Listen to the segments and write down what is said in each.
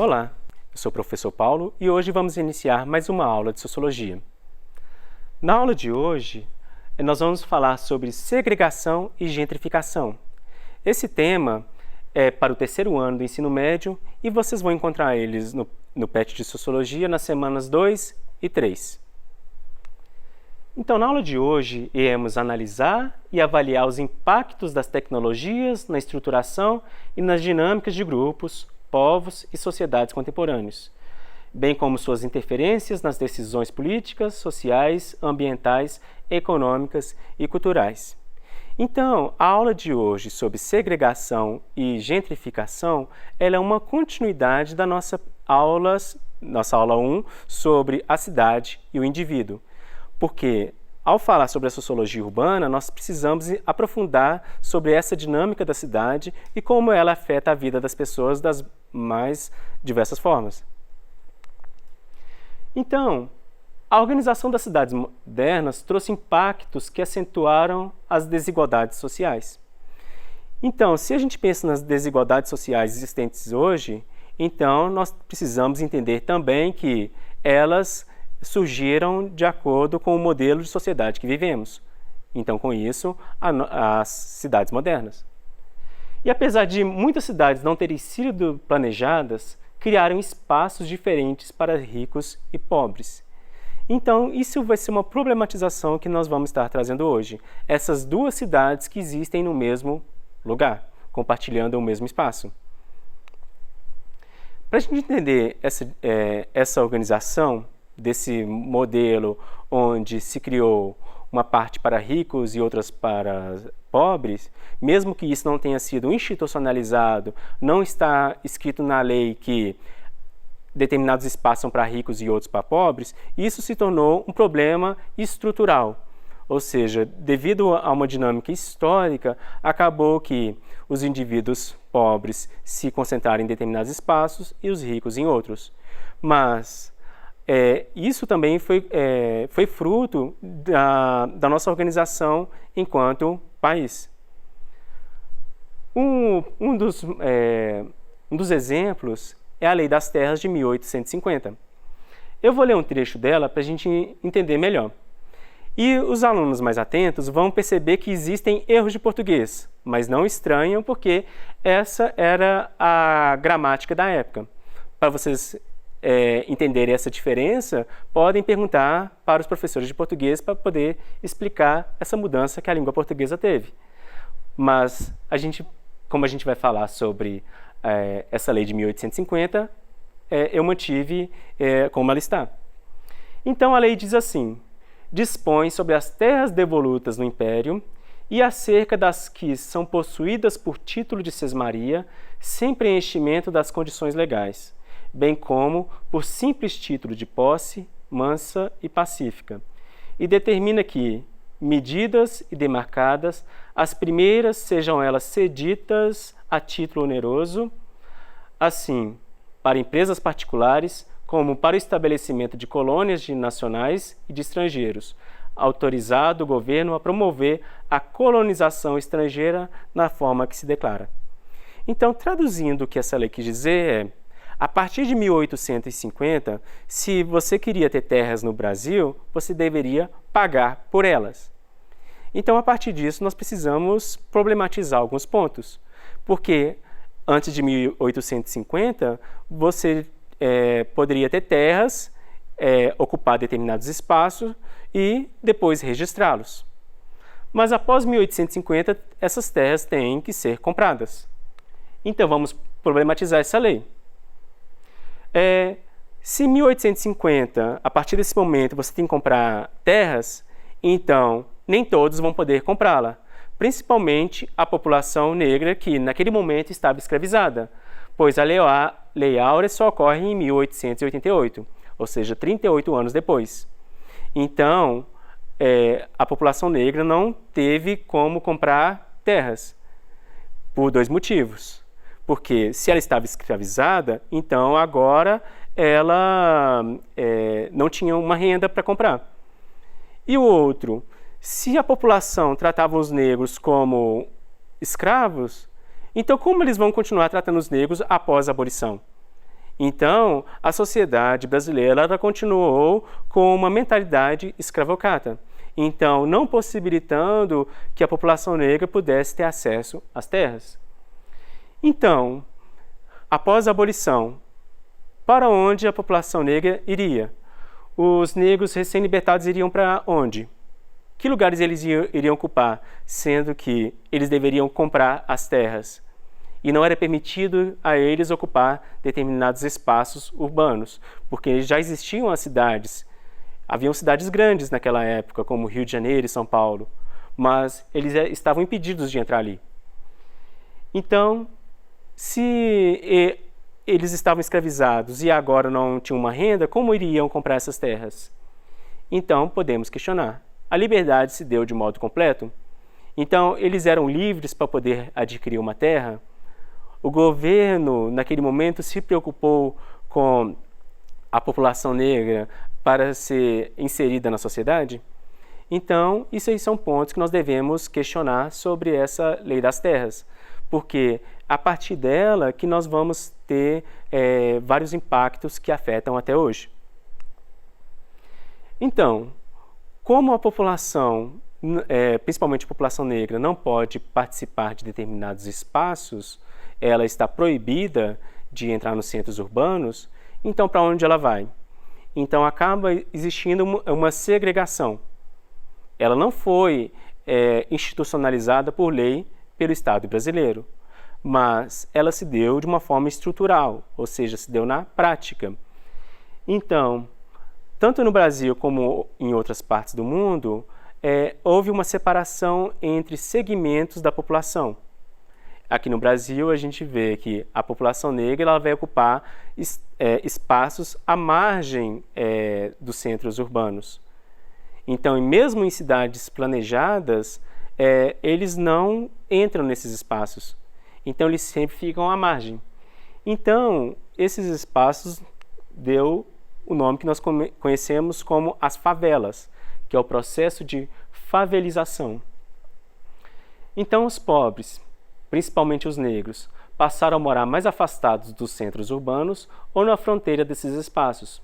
Olá, eu sou o professor Paulo e hoje vamos iniciar mais uma aula de Sociologia. Na aula de hoje, nós vamos falar sobre segregação e gentrificação. Esse tema é para o terceiro ano do ensino médio e vocês vão encontrar eles no PET de Sociologia nas semanas 2 e 3. Então, na aula de hoje, iremos analisar e avaliar os impactos das tecnologias na estruturação e nas dinâmicas de grupos, povos e sociedades contemporâneos, bem como suas interferências nas decisões políticas, sociais, ambientais, econômicas e culturais. Então, a aula de hoje sobre segregação e gentrificação, ela é uma continuidade da nossa aula 1 sobre a cidade e o indivíduo. Porque, ao falar sobre a sociologia urbana, nós precisamos aprofundar sobre essa dinâmica da cidade e como ela afeta a vida das pessoas das mais diversas formas. Então, a organização das cidades modernas trouxe impactos que acentuaram as desigualdades sociais. Então, se a gente pensa nas desigualdades sociais existentes hoje, então nós precisamos entender também que elas surgiram de acordo com o modelo de sociedade que vivemos. Então, com isso, as cidades modernas. E apesar de muitas cidades não terem sido planejadas, criaram espaços diferentes para ricos e pobres. Então, isso vai ser uma problematização que nós vamos estar trazendo hoje. Essas duas cidades que existem no mesmo lugar, compartilhando o mesmo espaço. Para a gente entender essa organização, desse modelo onde se criou uma parte para ricos e outras para pobres, mesmo que isso não tenha sido institucionalizado, não está escrito na lei que determinados espaços são para ricos e outros para pobres, isso se tornou um problema estrutural. Ou seja, devido a uma dinâmica histórica, acabou que os indivíduos pobres se concentraram em determinados espaços e os ricos em outros. Mas isso também foi fruto da nossa organização enquanto país. Um dos exemplos é a Lei das Terras de 1850. Eu vou ler um trecho dela para a gente entender melhor. E os alunos mais atentos vão perceber que existem erros de português, mas não estranham porque essa era a gramática da época. Para vocês entenderem essa diferença, podem perguntar para os professores de português para poder explicar essa mudança que a língua portuguesa teve. Mas, como a gente vai falar sobre essa lei de 1850, eu mantive como ela está. Então, a lei diz assim: dispõe sobre as terras devolutas no Império e acerca das que são possuídas por título de sesmaria, sem preenchimento das condições legais, bem como por simples título de posse, mansa e pacífica, e determina que, medidas e demarcadas, as primeiras sejam elas cedidas a título oneroso, assim, para empresas particulares, como para o estabelecimento de colônias de nacionais e de estrangeiros, autorizado o governo a promover a colonização estrangeira na forma que se declara. Então, traduzindo o que essa lei quis dizer a partir de 1850, se você queria ter terras no Brasil, você deveria pagar por elas. Então, a partir disso, nós precisamos problematizar alguns pontos. Porque antes de 1850, você poderia ter terras, ocupar determinados espaços e depois registrá-los. Mas após 1850, essas terras têm que ser compradas. Então, vamos problematizar essa lei. Se em 1850, a partir desse momento, você tem que comprar terras, então nem todos vão poder comprá-la, principalmente a população negra que naquele momento estava escravizada, pois a Lei Áurea só ocorre em 1888, ou seja, 38 anos depois. Então, a população negra não teve como comprar terras, por dois motivos. Porque se ela estava escravizada, então agora ela não tinha uma renda para comprar. E o outro, se a população tratava os negros como escravos, então como eles vão continuar tratando os negros após a abolição? Então, a sociedade brasileira ela continuou com uma mentalidade escravocrata, então não possibilitando que a população negra pudesse ter acesso às terras. Então, após a abolição, para onde a população negra iria? Os negros recém-libertados iriam para onde? Que lugares eles iriam ocupar, sendo que eles deveriam comprar as terras? E não era permitido a eles ocupar determinados espaços urbanos, porque já existiam as cidades. Haviam cidades grandes naquela época, como Rio de Janeiro e São Paulo, mas eles estavam impedidos de entrar ali. Então, se eles estavam escravizados e agora não tinham uma renda, como iriam comprar essas terras? Então, podemos questionar. A liberdade se deu de modo completo? Então, eles eram livres para poder adquirir uma terra? O governo, naquele momento, se preocupou com a população negra para ser inserida na sociedade? Então, isso aí são pontos que nós devemos questionar sobre essa lei das terras, porque a partir dela que nós vamos ter vários impactos que afetam até hoje. Então, como a população, principalmente a população negra, não pode participar de determinados espaços, ela está proibida de entrar nos centros urbanos, então para onde ela vai? Então acaba existindo uma segregação. Ela não foi institucionalizada por lei pelo Estado brasileiro, mas ela se deu de uma forma estrutural, ou seja, se deu na prática. Então, tanto no Brasil como em outras partes do mundo, houve uma separação entre segmentos da população. Aqui no Brasil, a gente vê que a população negra ela vai ocupar espaços à margem dos centros urbanos. Então, mesmo em cidades planejadas, eles não entram nesses espaços. Então, eles sempre ficam à margem. Então, esses espaços deu o nome que nós conhecemos como as favelas, que é o processo de favelização. Então, os pobres, principalmente os negros, passaram a morar mais afastados dos centros urbanos ou na fronteira desses espaços.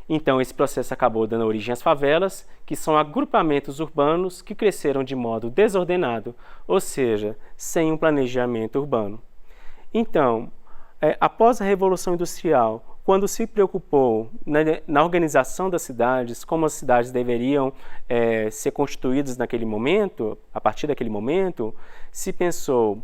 Então, esse processo acabou dando origem às favelas, que são agrupamentos urbanos que cresceram de modo desordenado, ou seja, sem um planejamento urbano. Então, após a Revolução Industrial, quando se preocupou na organização das cidades, como as cidades deveriam ser constituídas naquele momento, a partir daquele momento, se pensou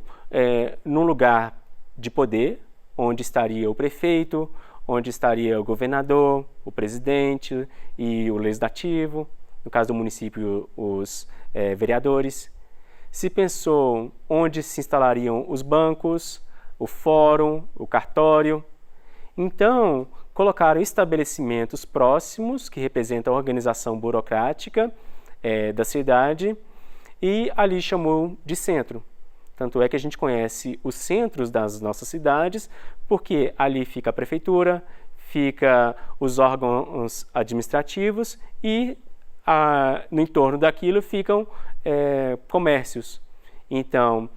num lugar de poder, onde estaria o prefeito, onde estaria o governador, o presidente e o legislativo, no caso do município, os vereadores. Se pensou onde se instalariam os bancos, o fórum, o cartório. Então, colocaram estabelecimentos próximos, que representam a organização burocrática da cidade, e ali chamou de centro. Tanto é que a gente conhece os centros das nossas cidades, porque ali fica a prefeitura, fica os órgãos administrativos e no entorno daquilo ficam comércios. Então,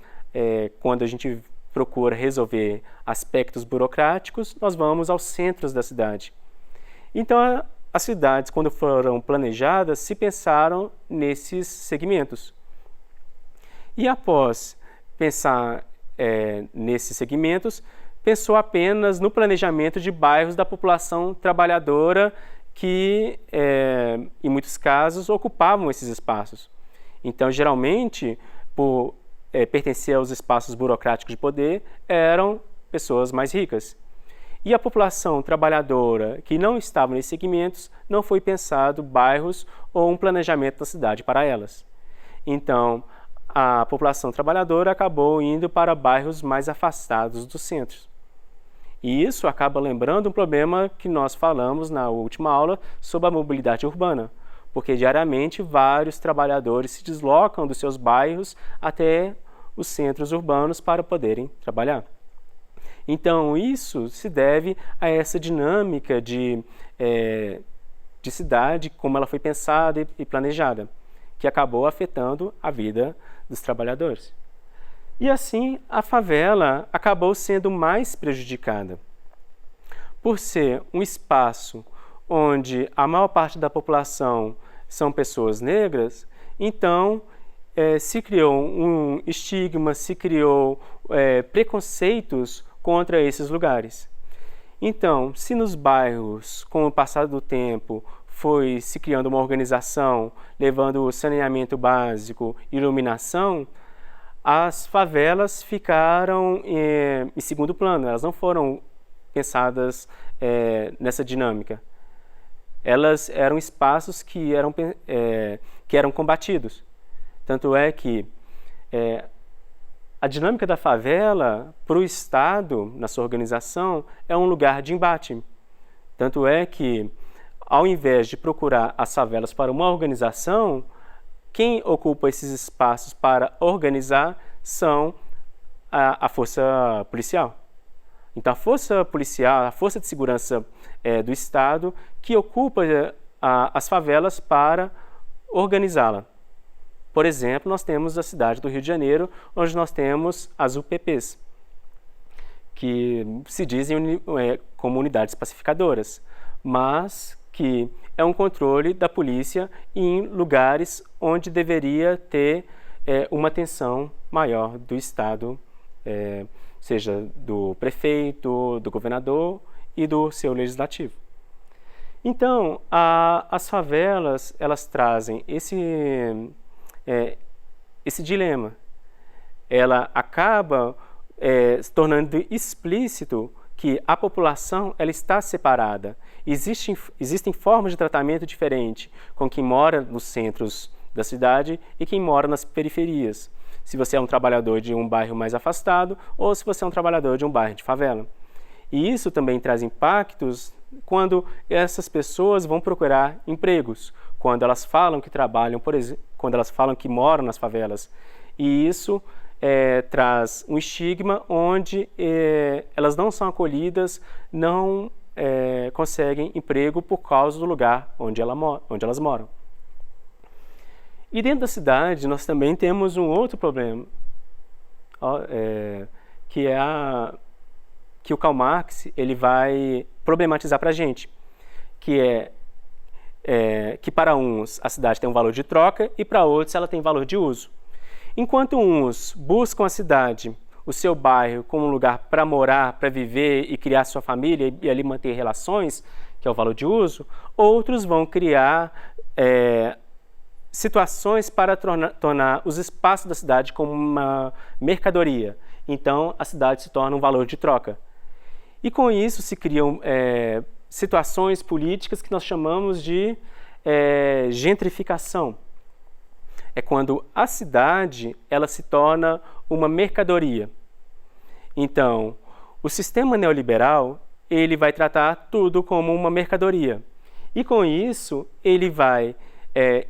quando a gente procura resolver aspectos burocráticos, nós vamos aos centros da cidade. Então, as cidades, quando foram planejadas, se pensaram nesses segmentos. E após pensar nesses segmentos, pensou apenas no planejamento de bairros da população trabalhadora que, em muitos casos, ocupavam esses espaços. Então, geralmente, por pertencer aos espaços burocráticos de poder, eram pessoas mais ricas. E a população trabalhadora que não estava nesses segmentos, não foi pensado bairros ou um planejamento da cidade para elas. Então, a população trabalhadora acabou indo para bairros mais afastados dos centros. E isso acaba lembrando um problema que nós falamos na última aula sobre a mobilidade urbana, porque diariamente vários trabalhadores se deslocam dos seus bairros até os centros urbanos para poderem trabalhar. Então, isso se deve a essa dinâmica de cidade, como ela foi pensada e planejada, que acabou afetando a vida dos trabalhadores. E assim, a favela acabou sendo mais prejudicada. por ser um espaço onde a maior parte da população são pessoas negras, então se criou um estigma, se criou preconceitos contra esses lugares. Então, se nos bairros, com o passar do tempo, foi se criando uma organização, levando saneamento básico, iluminação, as favelas ficaram em segundo plano, elas não foram pensadas nessa dinâmica. Elas eram espaços que eram combatidos. Tanto é que a dinâmica da favela, para o Estado, na sua organização, é um lugar de embate. Tanto é que, ao invés de procurar as favelas para uma organização, quem ocupa esses espaços para organizar são a força policial. Então, a força policial, a força de segurança do Estado, que ocupa as favelas para organizá-la. Por exemplo, nós temos a cidade do Rio de Janeiro, onde nós temos as UPPs, que se dizem como unidades pacificadoras, mas que é um controle da polícia em lugares onde deveria ter uma atenção maior do Estado, seja do prefeito, do governador e do seu legislativo. Então, as favelas, elas trazem esse dilema. Ela acaba se tornando explícito que a população ela está separada. Existem formas de tratamento diferentes com quem mora nos centros da cidade e quem mora nas periferias. Se você é um trabalhador de um bairro mais afastado ou se você é um trabalhador de um bairro de favela. E isso também traz impactos quando essas pessoas vão procurar empregos, quando elas falam que trabalham, por exemplo, quando elas falam que moram nas favelas. E isso traz um estigma onde elas não são acolhidas, não conseguem emprego por causa do lugar onde elas moram. E dentro da cidade nós também temos um outro problema, que o Karl Marx ele vai problematizar para a gente, que que para uns a cidade tem um valor de troca e para outros ela tem valor de uso. Enquanto uns buscam a cidade, o seu bairro, como um lugar para morar, para viver e criar sua família e ali manter relações, que é o valor de uso, outros vão criar situações para tornar os espaços da cidade como uma mercadoria. Então, a cidade se torna um valor de troca. E com isso se criam situações políticas que nós chamamos de gentrificação. É quando a cidade ela se torna uma mercadoria. Então, o sistema neoliberal ele vai tratar tudo como uma mercadoria. E com isso, ele vai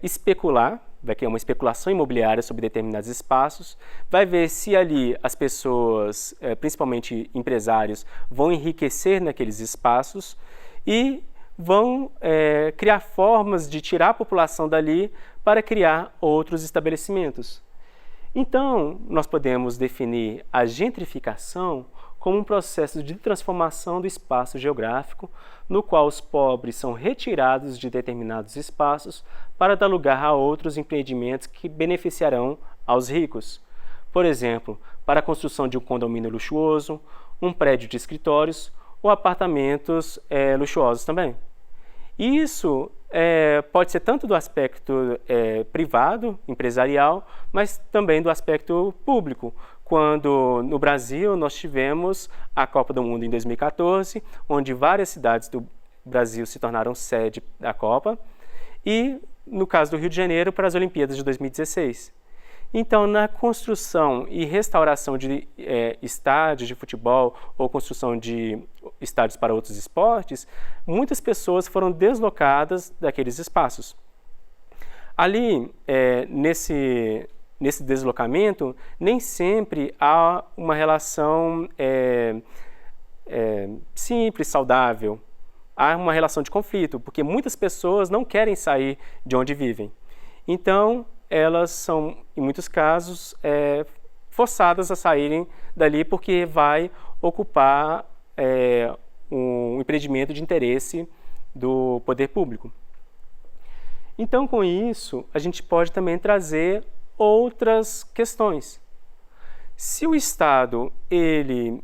especular, vai criar uma especulação imobiliária sobre determinados espaços, vai ver se ali as pessoas, principalmente empresários, vão enriquecer naqueles espaços e vão criar formas de tirar a população dali para criar outros estabelecimentos. Então, nós podemos definir a gentrificação como um processo de transformação do espaço geográfico, no qual os pobres são retirados de determinados espaços para dar lugar a outros empreendimentos que beneficiarão aos ricos. Por exemplo, para a construção de um condomínio luxuoso, um prédio de escritórios ou apartamentos luxuosos também. Isso pode ser tanto do aspecto privado, empresarial, mas também do aspecto público, quando no Brasil nós tivemos a Copa do Mundo em 2014, onde várias cidades do Brasil se tornaram sede da Copa, e no caso do Rio de Janeiro para as Olimpíadas de 2016. Então, na construção e restauração de estádios de futebol ou construção de estádios para outros esportes, muitas pessoas foram deslocadas daqueles espaços. Ali, nesse deslocamento, nem sempre há uma relação simples, saudável. Há uma relação de conflito, porque muitas pessoas não querem sair de onde vivem. Então, elas são, em muitos casos, forçadas a saírem dali porque vai ocupar um empreendimento de interesse do poder público. Então, com isso, a gente pode também trazer outras questões. Se o Estado ele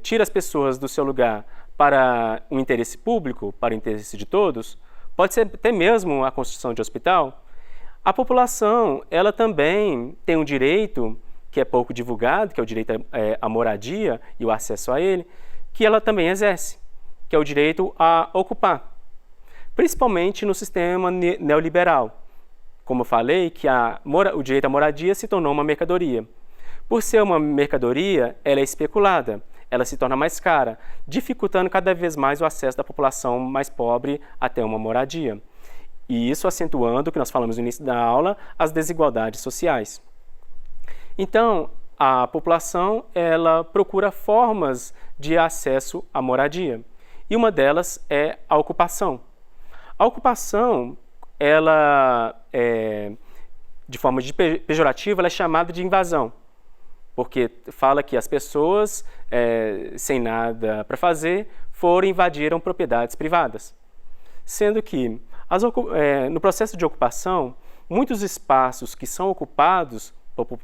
tira as pessoas do seu lugar para um interesse público, para o interesse de todos, pode ser até mesmo a construção de hospital, a população ela também tem um direito que é pouco divulgado, que é o direito à moradia e o acesso a ele, que ela também exerce, que é o direito a ocupar, principalmente no sistema neoliberal. Como eu falei, que o direito à moradia se tornou uma mercadoria. Por ser uma mercadoria, ela é especulada, ela se torna mais cara, dificultando cada vez mais o acesso da população mais pobre até uma moradia. E isso acentuando, o que nós falamos no início da aula, as desigualdades sociais. Então, a população ela procura formas de acesso à moradia. E uma delas é a ocupação. A ocupação, ela, de forma pejorativa, ela é chamada de invasão, porque fala que as pessoas, sem nada para fazer, invadiram propriedades privadas. Sendo que, no processo de ocupação, muitos espaços que são ocupados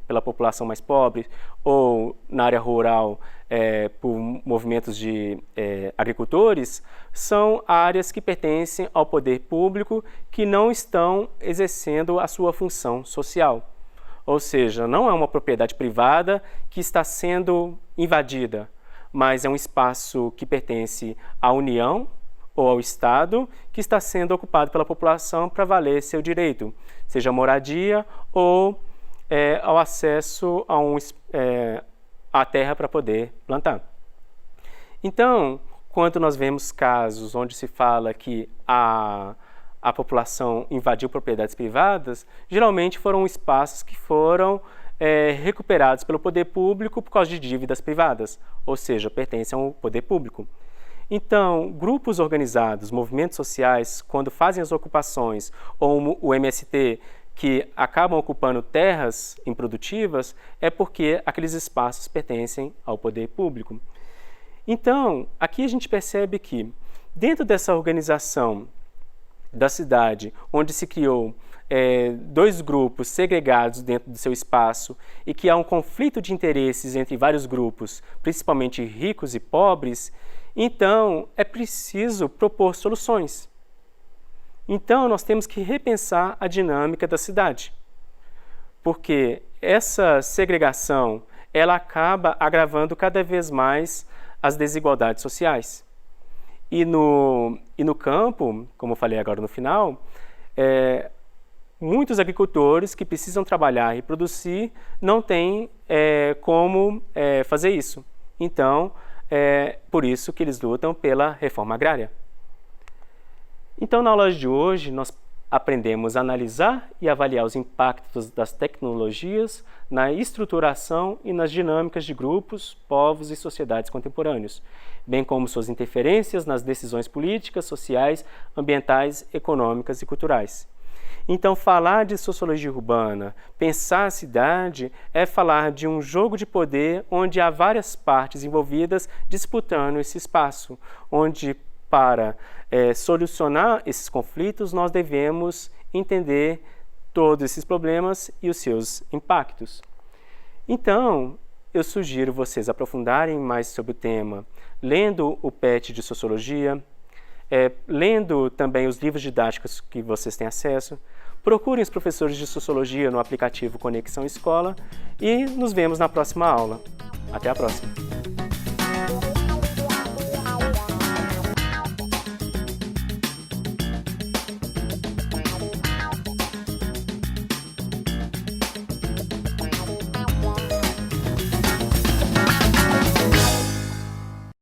pela população mais pobre ou na área rural por movimentos de agricultores, são áreas que pertencem ao poder público que não estão exercendo a sua função social. Ou seja, não é uma propriedade privada que está sendo invadida, mas é um espaço que pertence à União ou ao Estado que está sendo ocupado pela população para valer seu direito, seja moradia ou ao acesso à terra para poder plantar. Então, quando nós vemos casos onde se fala que a população invadiu propriedades privadas, geralmente foram espaços que foram recuperados pelo poder público por causa de dívidas privadas, ou seja, pertencem ao poder público. Então, grupos organizados, movimentos sociais, quando fazem as ocupações, ou o MST, que acabam ocupando terras improdutivas, é porque aqueles espaços pertencem ao poder público. Então, aqui a gente percebe que, dentro dessa organização da cidade, onde se criou dois grupos segregados dentro do seu espaço e que há um conflito de interesses entre vários grupos, principalmente ricos e pobres, então é preciso propor soluções. Então, nós temos que repensar a dinâmica da cidade, porque essa segregação ela acaba agravando cada vez mais as desigualdades sociais. E no campo, como eu falei agora no final, muitos agricultores que precisam trabalhar e produzir não têm como fazer isso. Então, por isso que eles lutam pela reforma agrária. Então, na aula de hoje, nós aprendemos a analisar e avaliar os impactos das tecnologias na estruturação e nas dinâmicas de grupos, povos e sociedades contemporâneos, bem como suas interferências nas decisões políticas, sociais, ambientais, econômicas e culturais. Então, falar de sociologia urbana, pensar a cidade, é falar de um jogo de poder onde há várias partes envolvidas disputando esse espaço, onde para solucionar esses conflitos, nós devemos entender todos esses problemas e os seus impactos. Então, eu sugiro vocês aprofundarem mais sobre o tema, lendo o PET de Sociologia, lendo também os livros didáticos que vocês têm acesso, procurem os professores de Sociologia no aplicativo Conexão Escola e nos vemos na próxima aula. Até a próxima!